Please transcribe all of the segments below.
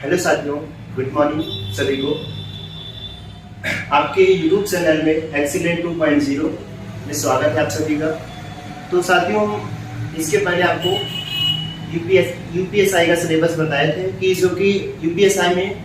Hello साथियों, good morning सभी को। आपके यूट्यूब चैनल में एक्सीलेंट 2.0 में स्वागत है आप सभी का। तो साथियों, इसके पहले आपको यूपीएसआई का सिलेबस बताए थे कि जो कि यूपीएसआई में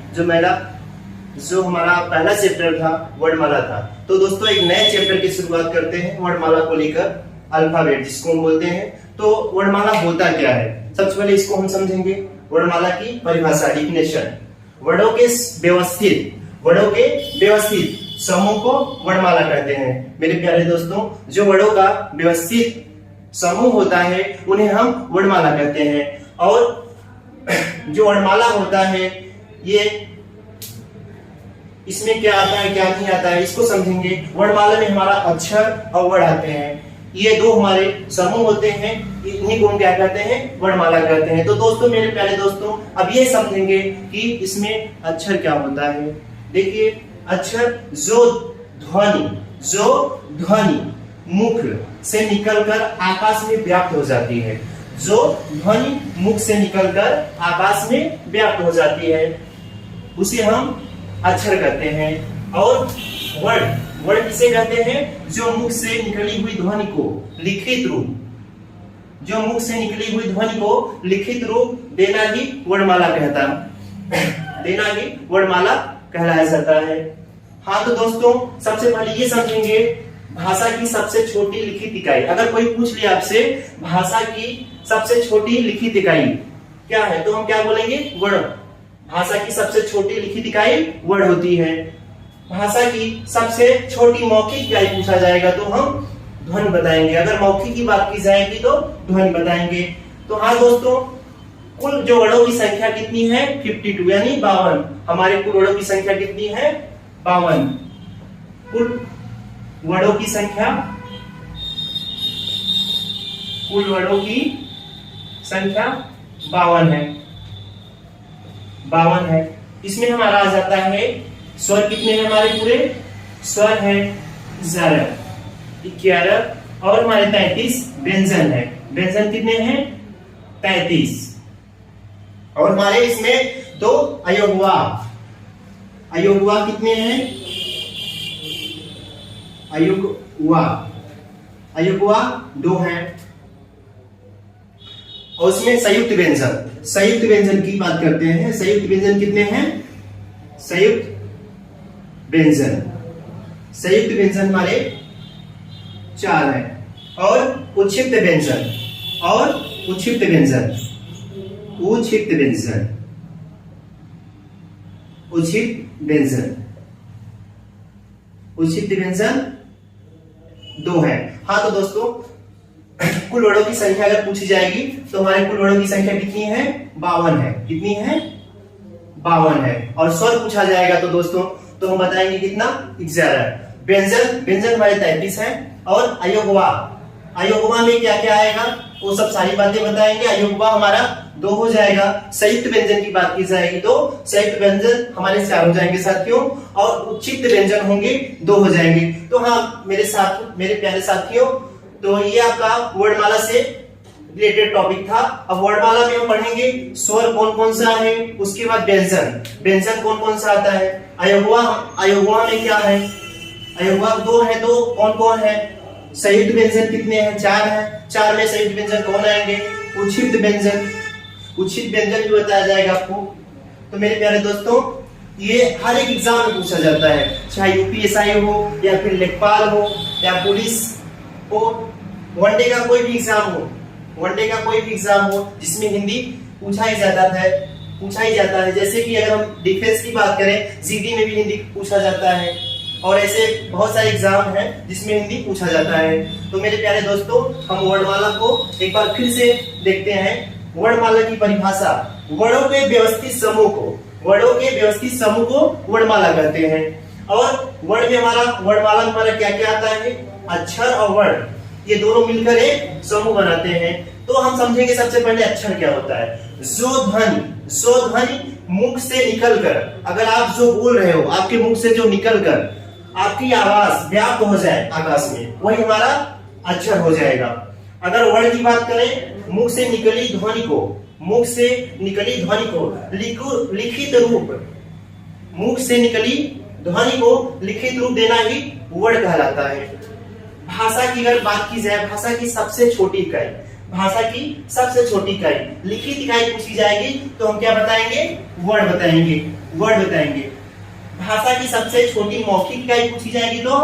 जो हमारा पहला चैप्टर था वर्णमाला था। तो दोस्तों, एक नए चैप्टर की शुरुआत करते हैं वर्णमाला को लेकर, अल्फाबेट जिसको हम बोलते हैं। तो वर्णमाला होता क्या है, सबसे पहले इसको हम समझेंगे। वर्णमाला की परिभाषा, डिफिनेशन। वर्णों के व्यवस्थित समूह को वर्णमाला कहते हैं। मेरे प्यारे दोस्तों, जो वर्णों का व्यवस्थित समूह होता है उन्हें हम वर्णमाला कहते हैं। और जो वर्णमाला होता है, ये इसमें क्या आता है क्या नहीं आता है इसको समझेंगे। वर्णमाला में हमारा अक्षर और वर्ण आते हैं, ये दो हमारे समूह होते हैं, इन्हीं को हम क्या कहते हैं, वर्णमाला कहते हैं। तो दोस्तों, मेरे प्यारे दोस्तों, अब ये समझेंगे कि इसमें अक्षर क्या होता है। देखिए, अक्षर जो ध्वनि मुख से निकलकर आकाश में व्याप्त हो जाती है, जो ध्वनि मुख से निकलकर आकाश में व्याप्त हो जाती है, उसे हम अक्षर कहते हैं। और वर्ण किसे कहते हैं, जो मुख से निकली हुई ध्वनि को लिखित रूप देना ही वर्णमाला कहलाया जाता है। हाँ, तो दोस्तों, सबसे पहले ये समझेंगे भाषा की सबसे छोटी लिखित इकाई। अगर कोई पूछ लिया आपसे भाषा की सबसे छोटी लिखित इकाई क्या है, तो हम क्या बोलेंगे, वर्ण। भाषा की सबसे छोटी लिखित इकाई वर्ण होती है। भाषा की सबसे छोटी मौखिक इकाई पूछा जाएगा तो हम ध्वनि बताएंगे। अगर मौखिक की बात की जाएगी तो ध्वनि बताएंगे। तो हाँ दोस्तों, कुल जो वर्णों की संख्या कितनी है, 52 यानी 52। हमारे कुल वर्णों की संख्या कितनी है, 52। कुल वर्णों की संख्या 52 है। इसमें हमारा आ जाता है स्वर। कितने हैं हमारे पूरे स्वर है 11 और हमारे 33 व्यंजन है। व्यंजन कितने हैं, 33। और हमारे इसमें 2 अयोगवा कितने हैं, अयोगवा 2 हैं। और उसमें संयुक्त व्यंजन की बात करते हैं। संयुक्त व्यंजन कितने हैं, संयुक्त व्यंजन हमारे 4 है। और उक्षिप्त व्यंजन उक्षिप्त व्यंजन 2 है। हाँ, तो दोस्तों, कुल वर्णों की संख्या अगर पूछी जाएगी तो हमारे कुल वर्णों की संख्या कितनी है, 52 है। कितनी है, 52 है। और स्वर पूछा जाएगा तो दोस्तों तो हम बताएंगे कितना, 11। व्यंजन हमारे 33 है। और अयोगवा में क्या क्या आएगा वो सब सारी बातें बताएंगे। अयोगवा हमारा 2 हो जाएगा। संयुक्त व्यंजन की बात की जाएगी तो संयुक्त व्यंजन हमारे 4 हो जाएंगे साथियों। और उक्षिप्त व्यंजन होंगे 2 हो जाएंगे। तो हाँ मेरे प्यारे साथियों, तो ये आपका वर्णमाला से रिलेटेड टॉपिक था। अब वर्णमाला में हम पढ़ेंगे स्वर कौन कौन सा है, उसके बाद व्यंजन कौन कौन सा आता है। अयोगवा में क्या है, अयोगवा 2 है तो कौन कौन है। संयुक्त व्यंजन कितने हैं, 4 है। 4 में संयुक्त व्यंजन कौन आएंगे, उक्षिप्त व्यंजन भी बताया जाएगा आपको। तो मेरे प्यारे दोस्तों, ये हर एक एग्जाम में पूछा जाता है, चाहे यूपीएसआई हो या फिर लेखपाल हो या पुलिस हो, वनडे का कोई भी एग्जाम हो जिसमें हिंदी पूछा ही जाता है। जैसे कि अगर हम डिफेंस की बात करें, जीडी में भी हिंदी पूछा जाता है। और ऐसे बहुत सारे एग्जाम हैं जिसमें हिंदी पूछा जाता है। तो मेरे प्यारे दोस्तों, हम वर्णमाला को एक बार फिर से देखते हैं। वर्णमाला की परिभाषा, वर्णों के व्यवस्थित समूह को वर्णमाला कहते हैं। और वर्णमाला में हमारा क्या क्या आता है, अक्षर और वर्ण, ये दोनों मिलकर एक समूह बनाते हैं। तो हम समझेंगे सबसे पहले अक्षर क्या होता है। जो ध्वनि मुख से निकलकर, अगर आप जो बोल रहे हो आपके मुख से जो निकलकर आपकी आवाज व्याप्त हो जाए आकाश में, वही हमारा अक्षर हो जाएगा। अगर वर्ण की बात करें, मुख से निकली ध्वनि को मुख से निकली ध्वनि को लिखित रूप, मुख से निकली ध्वनि को लिखित रूप देना ही वर्ड कहलाता है। भाषा की अगर बात की जाए, भाषा की सबसे छोटी इकाई, भाषा की सबसे छोटी इकाई, लिखित इकाई पूछी जाएगी तो हम क्या बताएंगे? वर्ड बताएंगे, वर्ड बताएंगे। भाषा की सबसे छोटी मौखिक इकाई पूछी जाएगी तो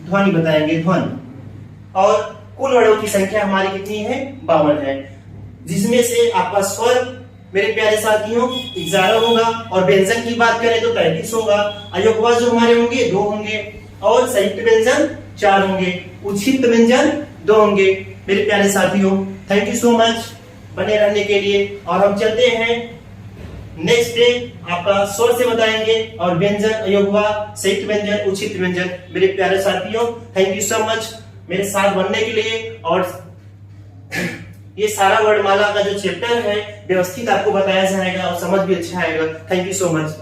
ध्वनि बताएंगे, ध्वनि। और कुल वर्णों की संख्या हमारी कितनी है? 52 है, जिसमें से आपका स्वर मेरे प्यारे साथियों 11 होगा, और व्यंजन की बात करें तो 33 होगा। अयोगवाच जो हमारे होंगे 2 होंगे, और संयुक्त व्यंजन 4 होंगे, उच्छिष्ट व्यंजन 2 होंगे। मेरे प्यारे साथियों थैंक यू सो मच बने रहने के लिए। और हम चलते हैं नेक्स्ट डे, आपका स्वर से बताएंगे, और व्यंजन, अयोगवाच, संयुक्त व्यंजन, उच्छिष्ट व्यंजन। मेरे प्यारे साथियों थैंक यू सो मच मेरे साथ बनने के लिए। और ये सारा वर्णमाला का जो चैप्टर है व्यवस्थित आपको बताया जाएगा और समझ भी अच्छा आएगा। Thank you so much.